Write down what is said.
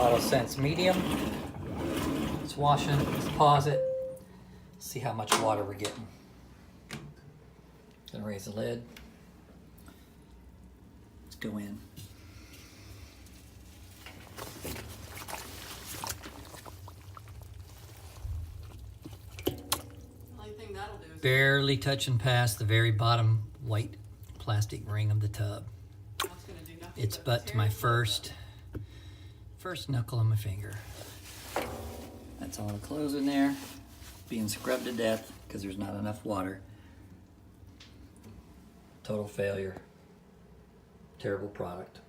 Auto Sense medium. It's washing. Let's pause it. See how much water we're getting. Gonna raise the lid. Let's go in. Barely touching past the very bottom white plastic ring of the tub. It's but to my first knuckle on my finger. That's all the clothes in there, being scrubbed to death because there's not enough water. Total failure. Terrible product.